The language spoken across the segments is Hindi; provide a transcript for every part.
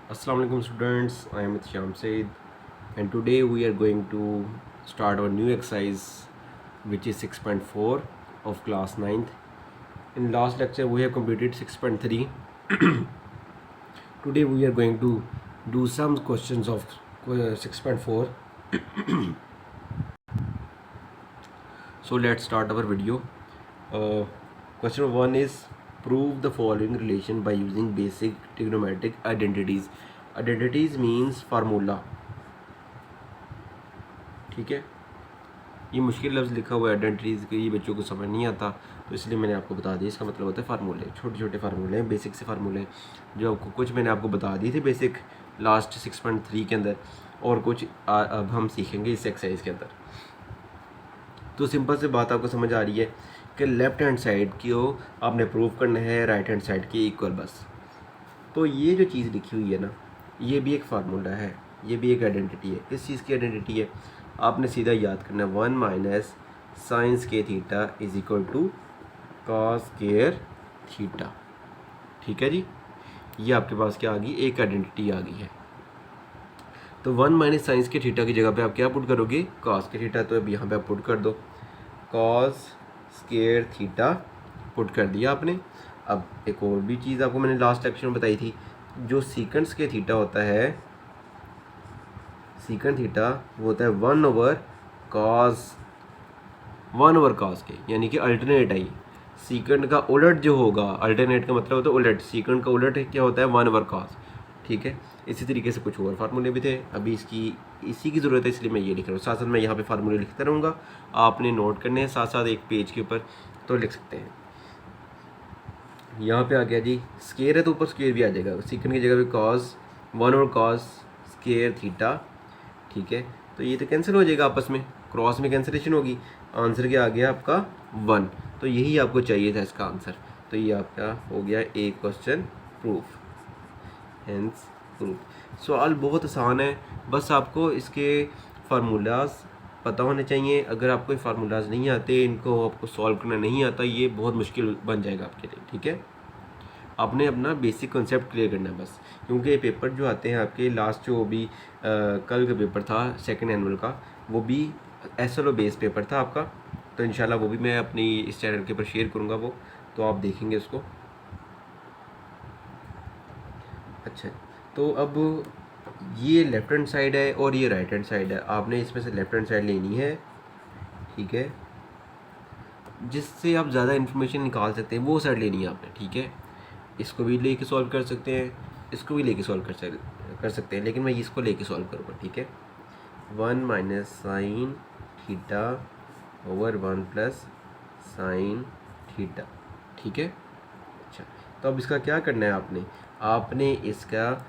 Assalamu alaikum students, I am Sham Said and today we are going to start our new exercise which is 6.4 of class 9th. In last lecture we have completed 6.3. Today we are going to do some questions of 6.4. So let's start our video. Question 1 is prove the following relation by using basic trigonometric identities. Identities means formula, ठीक है। ये मुश्किल लफ्ज़ लिखा हुआ है आइडेंटिटीज़ के, ये बच्चों को समझ नहीं आता, तो इसलिए मैंने आपको बता दिया। इसका मतलब होता है फार्मूले, छोटे छोटे फार्मूले हैं, बेसिक से फार्मूले जो आपको कुछ मैंने आपको बता दिए थे बेसिक लास्ट 6.3 के अंदर, और कुछ अब हम सीखेंगे इस एक्सरसाइज के अंदर। तो सिंपल से बात आपको समझ आ रही है कि लेफ़्ट हैंड साइड को आपने प्रूव करना है राइट हैंड साइड के इक्वल बस। तो ये जो चीज़ लिखी हुई है ना, ये भी एक फार्मूला है, ये भी एक आइडेंटिटी है। किस चीज़ की आइडेंटिटी है? आपने सीधा याद करना है 1 minus sine square theta is equal to cos square theta, ठीक है जी। ये आपके पास क्या आ गई? एक आइडेंटिटी आ गई है। तो 1 माइनस साइन स्क्वायर थीटा की जगह पे आप क्या पुट करोगे? Cos square theta. तो अब यहाँ पे आप पुट कर दो कॉस स्क्वायर थीटा, पुट कर दिया आपने। अब एक और भी चीज़ आपको मैंने लास्ट लेक्चर में बताई थी, जो सीकेंट स्क्वायर थीटा होता है, सीकेंट थीटा वो होता है 1/cos के, यानी कि अल्टरनेट आई। सीकेंट का उलट जो होगा, अल्टरनेट का मतलब होता है उलट, सीकेंट का उलट क्या होता है? 1/cos, ठीक है। इसी तरीके से कुछ और फार्मूले भी थे, अभी इसी की ज़रूरत है इसलिए मैं ये लिख रहा हूँ। साथ साथ मैं यहाँ पे फार्मूले लिखता रहूँगा, आपने नोट करने हैं साथ साथ एक पेज के ऊपर, तो लिख सकते हैं। यहाँ पे आ गया जी, स्क्वायर है तो ऊपर स्क्वायर भी आ जाएगा, सीकेंट की जगह पे cos 1/cos स्क्वायर थीटा, ठीक है। तो ये तो कैंसिल हो जाएगा आपस में, क्रॉस में कैंसिलेशन होगी। आंसर क्या आ गया आपका? 1। तो यही आपको चाहिए था इसका आंसर। तो ये आपका हो गया एक क्वेश्चन प्रूफ, हेंस प्रूफ। सवाल बहुत आसान है, बस आपको इसके फार्मूलाज पता होने चाहिए। अगर आपको फार्मूलाज नहीं आते, इनको आपको सॉल्व करना नहीं आता, ये बहुत मुश्किल बन जाएगा आपके लिए, ठीक है। आपने अपना बेसिक कॉन्सेप्ट क्लियर करना है बस, क्योंकि ये पेपर जो आते हैं आपके लास्ट, जो भी कल का पेपर था सेकंड एनुअल का, वो भी SLO बेस पेपर था आपका। तो इंशाल्लाह वो भी मैं अपनी इस चैनल के ऊपर शेयर करूँगा, वो तो आप देखेंगे उसको। अच्छा, तो अब ये लेफ्ट हैंड साइड है और ये राइट हैंड साइड है, आपने इसमें से लेफ्ट हैंड साइड लेनी है, ठीक है। जिससे आप ज़्यादा इन्फॉर्मेशन निकाल सकते हैं वो साइड लेनी है आपने, ठीक है। इसको भी लेके सॉल्व कर सकते हैं, इसको भी लेके सॉल्व कर सकते हैं, लेकिन मैं इसको लेके सॉल्व करूँगा, ठीक है। 1 minus sine theta over 1 plus sine theta, ठीक है। अच्छा, तो अब इसका क्या करना है आपने इसका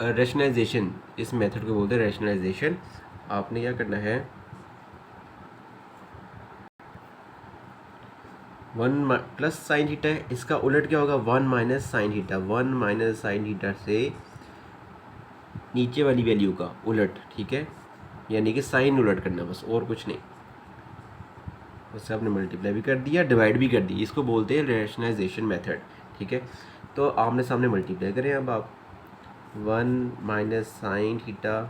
रैशनलाइजेशन, इस मेथड को बोलते हैं रैशनलाइजेशन। आपने क्या करना है, 1 प्लस साइन थीटा है, इसका उलट क्या होगा? 1 minus sine theta. 1 minus sine theta से नीचे वाली वैल्यू का उलट, ठीक है, यानी कि साइन उलट करना, बस और कुछ नहीं। उससे आपने मल्टीप्लाई भी कर दिया, डिवाइड भी कर दी, इसको बोलते हैं रैशनलाइजेशन मेथड, ठीक है। तो आमने सामने मल्टीप्लाई करें अब आप, 1 माइनस साइन थीटा,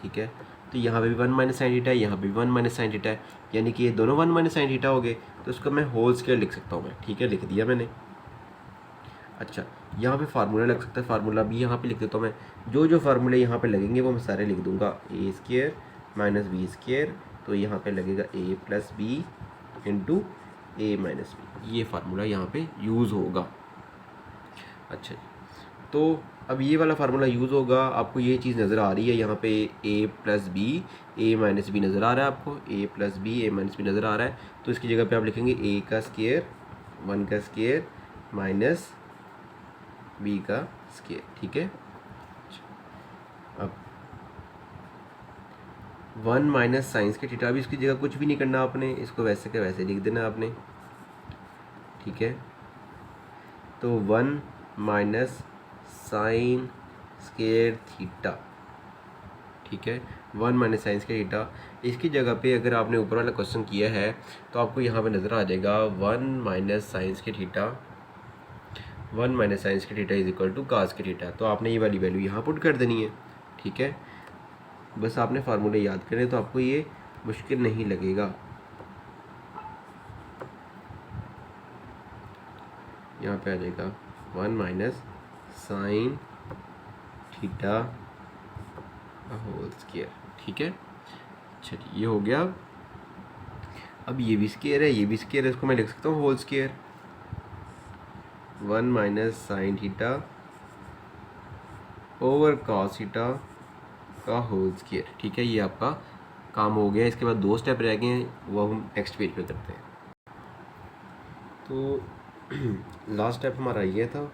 ठीक है। तो यहाँ पे भी 1 माइनस साइन थीटा है, यहाँ पे भी 1 माइनस साइन थीटा है, यानी कि ये दोनों 1 माइनस साइन थीटा हो गए। तो उसको मैं होल स्क्वायर लिख सकता हूँ मैं, ठीक है, लिख दिया मैंने। अच्छा, यहाँ पे फार्मूला लग सकता है, फार्मूला भी यहाँ पे लिख देता हूँ मैं। जो जो फार्मूले यहाँ पे लगेंगे वो मैं सारे लिख दूँगा। ए स्क्वायर माइनस बी स्क्वायर, तो यहाँ पे लगेगा ए प्लस बी इंटू ए माइनस बी, ये फार्मूला यहाँ पे यूज़ होगा। अच्छा, तो अब ये वाला फार्मूला यूज़ होगा, आपको ये चीज़ नज़र आ रही है यहाँ पे, ए प्लस बी ए माइनस बी नज़र आ रहा है आपको, ए प्लस बी ए माइनस बी नज़र आ रहा है। तो इसकी जगह पे आप लिखेंगे ए का स्क्वायर 1 का स्क्वायर माइनस बी का स्क्वायर, ठीक है। अब 1 माइनस साइंस के थीटा, अभी इसकी जगह कुछ भी नहीं करना आपने, इसको वैसे के वैसे लिख देना आपने, ठीक है। तो 1 माइनस साइन स्क्वायर थीटा, ठीक है, 1 माइनस साइन स्क्वायर थीटा। इसकी जगह पे अगर आपने ऊपर वाला क्वेश्चन किया है तो आपको यहाँ पे नज़र आ जाएगा 1 minus sine square theta 1 minus science के theta is equal two cos के थीटा। तो आपने ये वाली वैल्यू यहाँ पुट कर देनी है, ठीक है। बस आपने फार्मूले याद करें तो आपको ये मुश्किल नहीं लगेगा। यहाँ पे आ जाएगा 1 minus sine theta whole square, ठीक है। चलिए ये हो गया। अब ये भी स्क्वायर है, ये भी स्क्वायर है, इसको मैं लिख सकता हूँ whole square. 1 minus sine theta over cos theta का होल स्क्वायर, ठीक है। ये आपका काम हो गया। इसके बाद 2 स्टेप रह गए हैं, वो हम नेक्स्ट पेज पे करते हैं। तो लास्ट स्टेप हमारा ये था।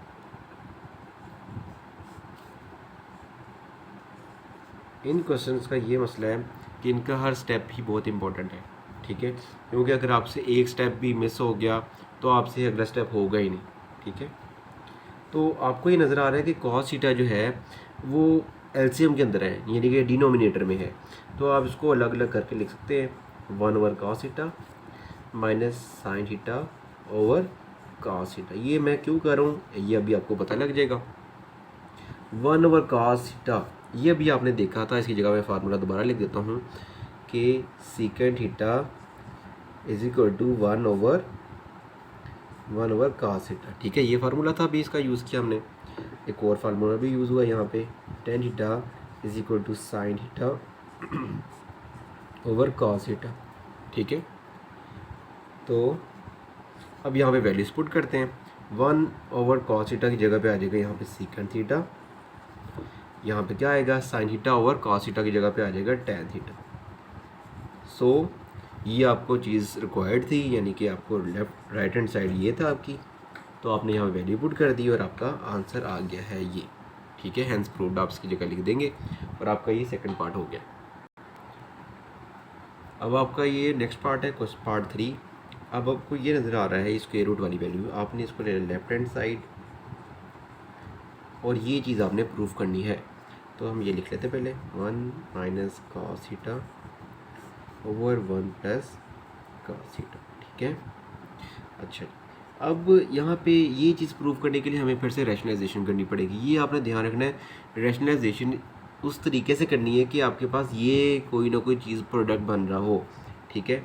इन क्वेश्चंस का ये मसला है कि इनका हर स्टेप ही बहुत इंपॉर्टेंट है, ठीक है। क्योंकि अगर आपसे एक स्टेप भी मिस हो गया तो आपसे अगला स्टेप होगा ही नहीं, ठीक है। तो आपको ये नज़र आ रहा है कि कॉस थीटा जो है वो एलसीएम के अंदर है, यानी कि डिनोमिनेटर में है। तो आप इसको अलग अलग करके लिख सकते हैं। 1 over cos theta minus sine theta over cos theta. ये मैं क्यों कर रहा हूँ ये अभी आपको पता लग जाएगा। 1 ओवर कॉस थीटा ये भी आपने देखा था, इसकी जगह मैं फार्मूला दोबारा लिख देता हूँ कि secant theta is equal to 1 over cos theta, ठीक है। ये फार्मूला था, अभी इसका यूज़ किया हमने। एक और फार्मूला भी यूज़ हुआ यहाँ पे, tan theta is equal to sine theta over cos theta, ठीक है। तो अब यहाँ पे वैल्यूज पुट करते हैं। 1 ओवर कॉस थीटा की जगह पे आ जाएगा यहाँ पे सीकेंड थीटा, यहाँ पे क्या आएगा sign theta over cos theta की जगह पे आ जाएगा टेन थीटा। सो ये आपको चीज़ रिक्वायर्ड थी, यानी कि आपको लेफ्ट राइट हैंड साइड ये था आपकी, तो आपने यहाँ वैल्यू पुट कर दी और आपका आंसर आ गया है ये, ठीक है। हैंस प्रूव्ड आप इसकी जगह लिख देंगे और आपका ये सेकंड पार्ट हो गया। अब आपका ये नेक्स्ट पार्ट है क्वेश्चन पार्ट 3। अब आपको ये नज़र आ रहा है स्क्वायर रूट वाली वैल्यू, आपने इसको ले लेफ्ट हैंड साइड और ये चीज़ आपने प्रूफ करनी है। तो हम ये लिख लेते पहले 1 minus cos theta over 1 plus cos theta, ठीक है। अच्छा, अब यहाँ पे ये चीज़ प्रूफ करने के लिए हमें फिर से रैशनलाइजेशन करनी पड़ेगी। ये आपने ध्यान रखना है, रैशनलाइजेशन उस तरीके से करनी है कि आपके पास ये कोई ना कोई चीज़ प्रोडक्ट बन रहा हो, ठीक है।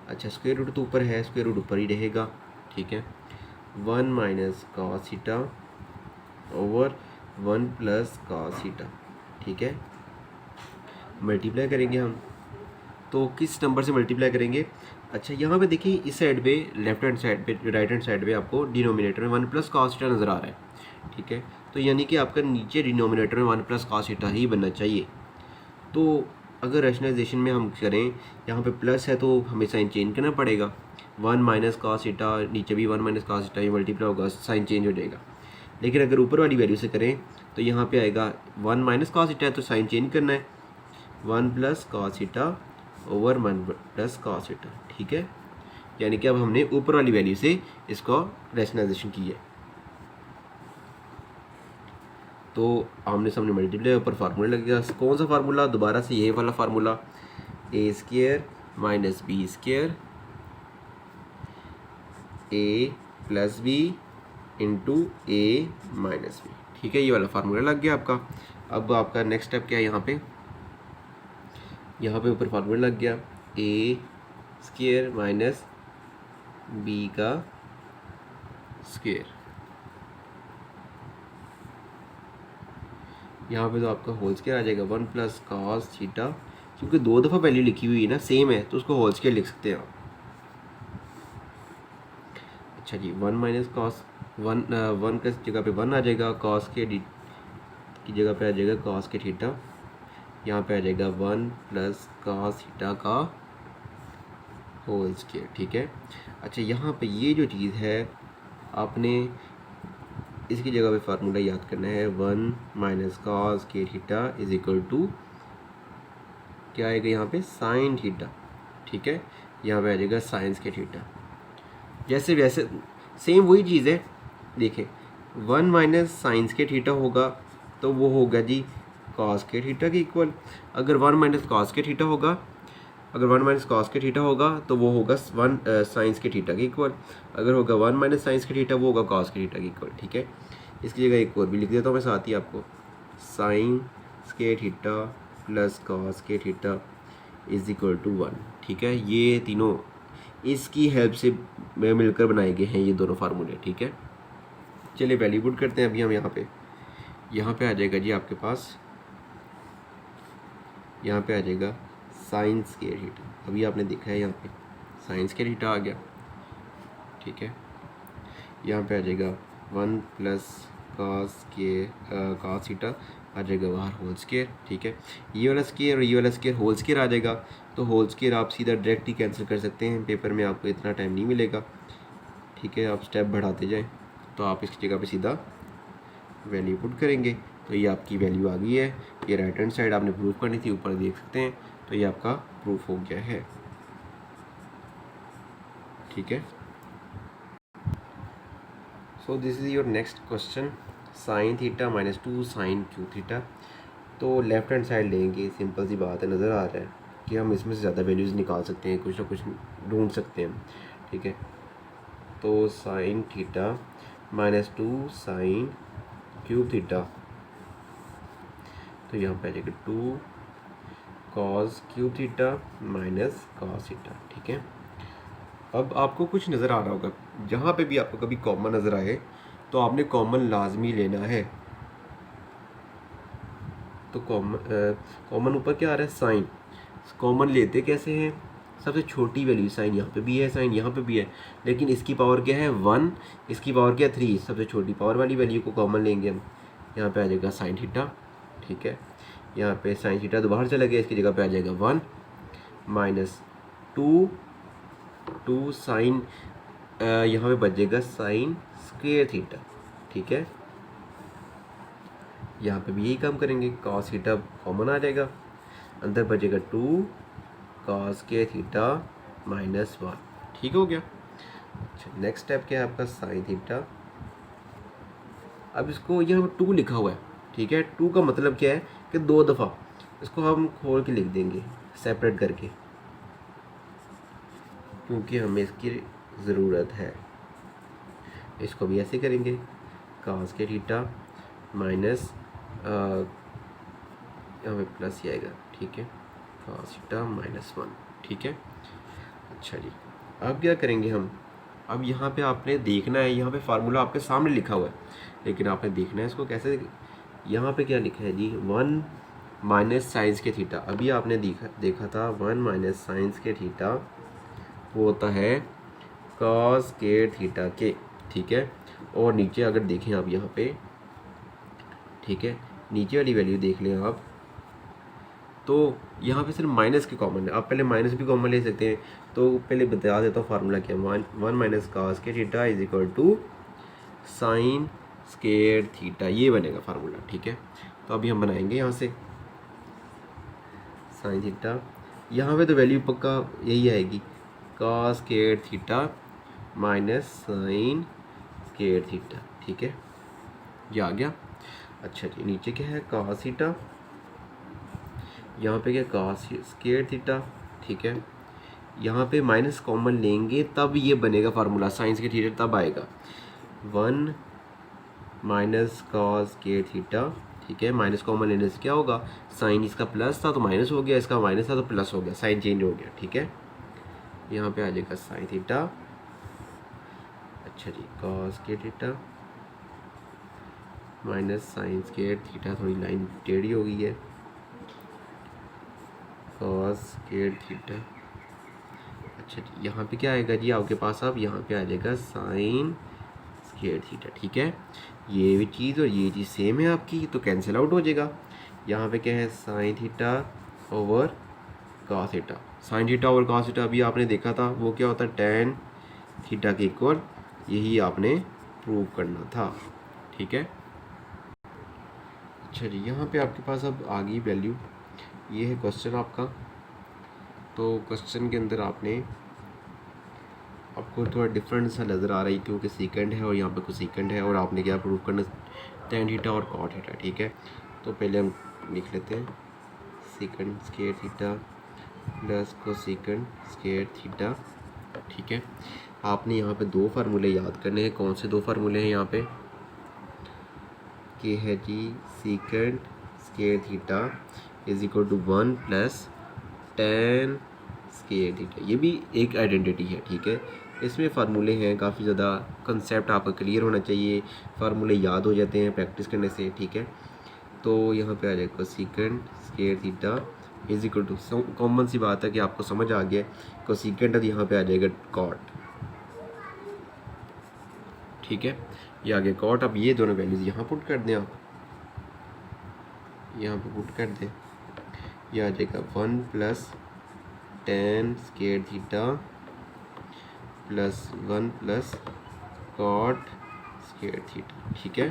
अच्छा, स्क्वायर रूट तो ऊपर है, स्क्वायर रूट ऊपर ही रहेगा, ठीक है। 1 minus cos theta over 1 plus cos theta, ठीक है। मल्टीप्लाई करेंगे हम, तो किस नंबर से मल्टीप्लाई करेंगे। अच्छा, यहाँ पे देखिए इस साइड पे लेफ्ट हैंड साइड पे राइट हैंड साइड पे आपको डिनोमिनेटर में 1 प्लस कॉस थीटा नज़र आ रहा है, ठीक है। तो यानी कि आपका नीचे डिनोमिनेटर में 1 प्लस कॉस थीटा ही बनना चाहिए। तो अगर रैशनलाइजेशन में हम करें, यहाँ पे प्लस है तो हमें साइन चेंज करना पड़ेगा। 1 माइनस कॉस थीटा, नीचे भी 1 माइनस कॉस थीटा, ये मल्टीप्लाई होगा, साइन चेंज हो जाएगा। लेकिन अगर ऊपर वाली वैल्यू से करें तो यहाँ पे आएगा 1 माइनस कॉस थीटा है तो साइन चेंज करना है, 1 plus cos theta over 1 plus cos theta, ठीक है। यानी कि अब हमने ऊपर वाली वैल्यू से इसको रैशनलाइजेशन की है। तो आमने सामने मल्टीप्लाई ऊपर फार्मूला लगेगा। कौन सा फार्मूला, दोबारा से ये वाला फार्मूला, ए स्क्वायर माइनस बी स्क्वायर ए प्लस बी इंटू ए माइनस बी, ठीक है। ये वाला फार्मूला लग गया आपका। अब आपका नेक्स्ट स्टेप क्या है, यहाँ पे ऊपर फार्मूला लग गया, ए स्क्वायर माइनस बी का स्क्वायर। यहाँ पे तो आपका होल स्क्वायर आ जाएगा 1 प्लस कॉस थीटा, क्योंकि 2 दफ़ा वैल्यू लिखी हुई है ना, सेम है, तो उसको होल स्क्वायर लिख सकते हैं आप। अच्छा जी, 1 माइनस कॉस 1 की जगह पे 1 आ जाएगा, कॉस के डी की जगह पे आ जाएगा कॉस के थीटा, यहाँ पे आ जाएगा 1 प्लस कॉस थीटा का होल स्क्वायर, ठीक है। अच्छा, यहाँ पे ये जो चीज़ है आपने इसकी जगह पे फार्मूला याद करना है, 1 माइनस कॉस के थीटा इज इक्वल टू क्या आएगा यहाँ पे साइन थीटा, ठीक है। यहाँ पे आ जाएगा साइंस के थीटा। जैसे वैसे सेम वही चीज़ है, देखें 1 माइनस साइंस के थीटा होगा तो वो होगा जी कॉस के थीटा के इक्वल। अगर 1 माइनस कॉस के थीटा होगा अगर 1 माइनस कॉस के थीटा होगा तो वो होगा 1 साइंस के थीटा के इक्वल। अगर होगा 1 माइनस साइंस के थीटा वो होगा कॉस के थीटा के इक्वल, ठीक है। इसकी जगह एक और भी लिख देता हूँ मैं साथ ही आपको, साइन के थीटा प्लस कॉस के थीटा इज इक्वल टू 1, ठीक है। ये तीनों इसकी हेल्प से मिलकर बनाए गए हैं ये दोनों फार्मूले, ठीक है। चलिए वैल्यू पुट करते हैं अभी हम यहाँ पे आ जाएगा जी आपके पास, यहाँ पे आ जाएगा साइन स्क्वायर थीटा। अभी आपने देखा है यहाँ पे साइन स्क्वायर थीटा आ गया, ठीक है। यहाँ पे आ जाएगा 1 प्लस कॉस थीटा आ जाएगा बाहर होल स्क्वायर, ठीक है। ये वाला स्क्वायर और ये वाला स्क्वायर होल स्क्वायर आ जाएगा, तो होल स्क्वायर आप सीधा डायरेक्ट ही कैंसिल कर सकते हैं, पेपर में आपको इतना टाइम नहीं मिलेगा, ठीक है। आप स्टेप बढ़ाते जाएं तो आप इसकी जगह पे सीधा वैल्यू पुट करेंगे तो ये आपकी वैल्यू आ गई है। ये राइट हैंड साइड आपने प्रूफ करनी थी, ऊपर देख सकते हैं, तो ये आपका प्रूफ हो गया है, ठीक है। So this is your next question, sine theta minus 2 sine cube theta. तो लेफ्ट हैंड साइड लेंगे, सिंपल सी बात है, नज़र आ रहा है कि हम इसमें से ज़्यादा वैल्यूज़ निकाल सकते हैं, कुछ ना कुछ ढूंढ सकते हैं, ठीक है। तो sign theta minus 2 sine cube theta, तो यहाँ पे आ जाएगा 2 cos cube theta minus cos theta, ठीक है। अब आपको कुछ नज़र आ रहा होगा, जहाँ पे भी आपको कभी कॉमन नज़र आए तो आपने कॉमन लाजमी लेना है। तो कॉमन ऊपर क्या आ रहा है, साइन। कॉमन लेते कैसे हैं, सबसे छोटी वैल्यू, साइन यहाँ पे भी है, साइन यहाँ पे भी है, लेकिन इसकी पावर क्या है 1, इसकी पावर क्या है 3, सबसे छोटी पावर वाली वैल्यू को कॉमन लेंगे हम। यहाँ पे आ जाएगा साइन थीटा, ठीक है। यहाँ पे साइन थीटा तो बाहर चला गया, इसकी जगह पे आ जाएगा 1 माइनस 2 साइन, यहाँ पे बचेगा साइन स्क्वायर थीटा, ठीक है। यहाँ पे भी यही काम करेंगे, कॉस थीटा कॉमन आ जाएगा, अंदर बचेगा 2 कॉस के थीटा माइनस 1, ठीक हो गया। अच्छा नेक्स्ट स्टेप क्या है आपका, साइन थीटा। अब इसको यहाँ 2 लिखा हुआ है, ठीक है। 2 का मतलब क्या है कि 2 दफ़ा, इसको हम खोल के लिख देंगे सेपरेट करके, क्योंकि हमें इसकी ज़रूरत है। इसको भी ऐसे करेंगे, कॉस के थीटा माइनस यहाँ पे प्लस ही आएगा, ठीक है, कॉस थीटा माइनस 1, ठीक है। अच्छा जी, अब क्या करेंगे हम, अब यहाँ पे आपने देखना है, यहाँ पे फार्मूला आपके सामने लिखा हुआ है, लेकिन आपने देखना है इसको कैसे। यहाँ पे क्या लिखा है जी, 1 माइनस साइंस के थीटा। अभी आपने देखा था 1 माइनस साइंस के थीटा वो होता है कॉस के थीटा के, ठीक है। और नीचे अगर देखें आप यहाँ पे, ठीक है, नीचे वाली वैल्यू देख लें आप, तो यहाँ पे सिर्फ माइनस के कॉमन है। आप पहले माइनस भी कॉमन ले सकते हैं, तो पहले बता देता हूँ फार्मूला क्या है। 1 माइनस कॉस के theta is equal to sine square theta, ये बनेगा फार्मूला, ठीक है। तो अभी हम बनाएंगे यहाँ से साइन थीटा, यहाँ पे तो वैल्यू पक्का यही आएगी, cos square theta minus sine square theta, ठीक है, ये आ गया। अच्छा जी, नीचे क्या है, कॉस थीटा, यहाँ पे क्या कॉस स्क्वायर थीटा, ठीक है। यहाँ पे माइनस कॉमन लेंगे तब ये बनेगा फार्मूला, साइंस के थीटा तब आएगा 1 माइनस कॉस स्क्वायर थीटा, ठीक है। माइनस कॉमन लेने से क्या होगा, साइन इसका प्लस था तो माइनस हो गया, इसका माइनस था तो प्लस हो गया, साइन चेंज हो गया, ठीक है। यहाँ पे आ जाएगा साइन थीटा, अच्छा जी, cos square theta minus sine square theta, थोड़ी लाइन टेढ़ी हो गई है, कॉस स्क्वायर थीटा। अच्छा जी, यहाँ पे क्या आएगा जी आपके पास, अब यहाँ पे आ जाएगा साइन स्क्वायर थीटा, ठीक है। ये भी चीज़ और ये चीज़ सेम है आपकी, तो कैंसिल आउट हो जाएगा। यहाँ पे क्या है, sign theta over cos theta. Sign theta over cos theta अभी आपने देखा था, वो क्या होता है, टेन थीटा के इक्वल, यही आपने प्रूव करना था, ठीक है। अच्छा जी, यहाँ पे आपके पास अब आ गई वैल्यू, ये है क्वेश्चन आपका। तो क्वेश्चन के अंदर आपको थोड़ा डिफरेंट सा नज़र आ रहा है, क्योंकि सीकेंड है और यहाँ पे कुछ सीकेंड है, और आपने क्या प्रूव करना, टेन थीटा और कॉट थीटा, ठीक है। तो पहले हम लिख लेते हैं secant square theta plus cosecant square theta. ठीक है, आपने यहाँ पे दो फार्मूले याद करने हैं। कौन से दो फार्मूले हैं यहाँ पे? कि है जी secant square theta is equal to 1 plus tan square theta. ये भी एक आइडेंटिटी है। ठीक है, इसमें फार्मूले हैं, काफ़ी ज़्यादा कंसेप्ट आपका क्लियर होना चाहिए, फार्मूले याद हो जाते हैं प्रैक्टिस करने से। ठीक है, तो यहाँ पे आ जाएगा cosecant square theta is equal to, common सी बात है कि आपको समझ आ गया, कोसेकेंड अब यहाँ पे आ जाएगा कॉट। ठीक है, ये आ गया कॉट। अब ये दोनों वैल्यूज़ यहाँ पुट कर दें, आप यहाँ पे पुट कर दें, ये आ जाएगा 1 plus tan square theta plus 1 plus cot square theta. ठीक है,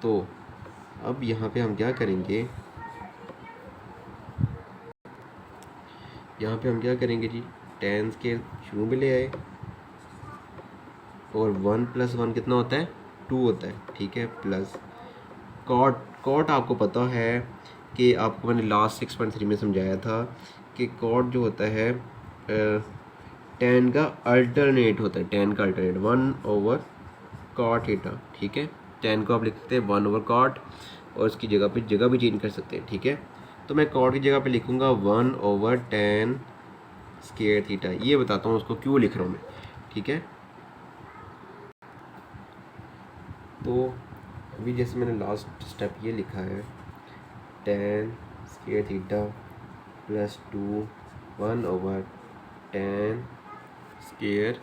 तो अब यहाँ पे हम क्या करेंगे, यहाँ पे हम क्या करेंगे जी, टेन के शुरू में ले आए और 1 प्लस 1 कितना होता है? 2 होता है। ठीक है, प्लस कॉट। कॉट आपको पता है कि आपको मैंने लास्ट 6.3 में समझाया था कि कॉट जो होता है टेन का अल्टरनेट होता है, टेन का अल्टरनेट 1 ओवर कॉट थीटा। ठीक है, टेन को आप लिख सकते हैं 1 ओवर कॉट और उसकी जगह भी चेंज कर सकते हैं। ठीक है, तो मैं कॉट की जगह पे लिखूँगा 1 ओवर टेन स्क्वायर थीटा। ये बताता हूँ उसको क्यों लिख रहा हूँ मैं। ठीक है, तो अभी जैसे मैंने लास्ट स्टेप ये लिखा है, ten square theta plus 2 1 over ten square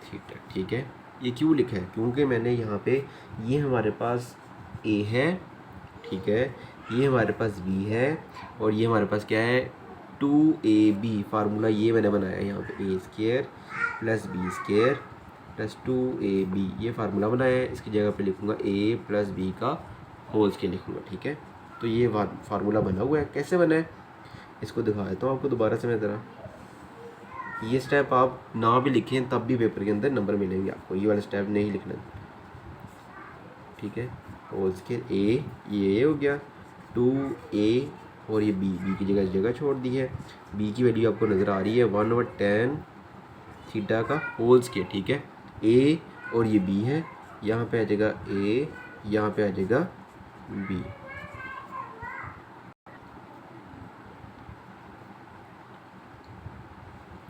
theta. ठीक है, ये क्यों लिखा है? क्योंकि मैंने यहाँ पे, ये हमारे पास ए है, ठीक है, ये हमारे पास बी है और ये हमारे पास क्या है, 2ab। फार्मूला ये मैंने बनाया है यहाँ पे, a square plus b square plus 2ab, ये फार्मूला बनाया है। इसकी जगह पे लिखूँगा a प्लस बी का होल स्क्वायर लिखूँगा। ठीक है, तो ये फार्मूला बना हुआ है। कैसे बना है इसको दिखा देता हूँ आपको दोबारा से मैं ज़रा। ये स्टेप आप ना भी लिखें तब भी पेपर के अंदर नंबर मिलेंगे आपको, ये वाला स्टेप नहीं लिखना। ठीक है, होल स्क्वायर ये हो गया 2a और ये b की जगह छोड़ दी है। b की वैल्यू आपको नज़र आ रही है 1 ओवर टेन थीटा का होल स्क्वायर। ठीक है, a और ये b है, यहाँ पे आ जाएगा a, यहाँ पे आ जाएगा b।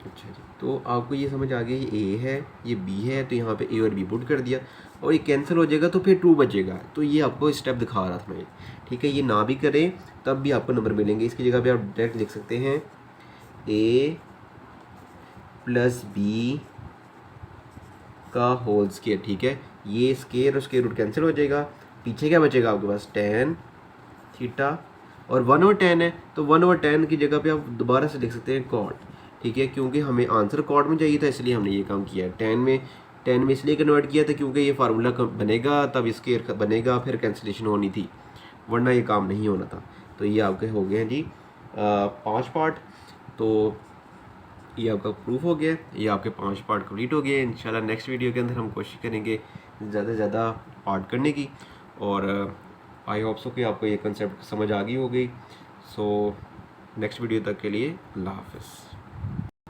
अच्छा जी, तो आपको ये समझ आ गया, ये a है, ये b है, तो यहाँ पे a और b पुट कर दिया और ये कैंसिल हो जाएगा तो फिर 2 बचेगा। तो ये आपको स्टेप दिखा रहा था मैं। ठीक है, ये ना भी करें तब भी आपको नंबर मिलेंगे। इसकी जगह पे आप डायरेक्ट लिख सकते हैं a प्लस बी का होल स्क्वायर। ठीक है, ये स्क्वायर और स्क्वायर रूट कैंसिल हो जाएगा, पीछे क्या बचेगा आपके पास, टेन थीटा और 1 ओवर टेन है, तो 1 ओवर टेन की जगह पे आप दोबारा से लिख सकते हैं कॉट। ठीक है, क्योंकि हमें आंसर कॉट में चाहिए था इसलिए हमने ये काम किया है। टेन में इसलिए कन्वर्ट किया था क्योंकि ये फार्मूला बनेगा तब स्क्वायर बनेगा, फिर कैंसिलेशन होनी थी, वरना ये काम नहीं होना था। तो ये आपके हो गए हैं जी 5 पार्ट। तो ये आपका प्रूफ हो गया, ये आपके 5 पार्ट कंप्लीट हो गए। इंशाल्लाह नेक्स्ट वीडियो के अंदर हम कोशिश करेंगे ज़्यादा से ज़्यादा पार्ट करने की, और आई होप सो कि आपको ये कंसेप्ट समझ आ गई होगी। सो नेक्स्ट वीडियो तक के लिए अल्लाह हाफ़िज़।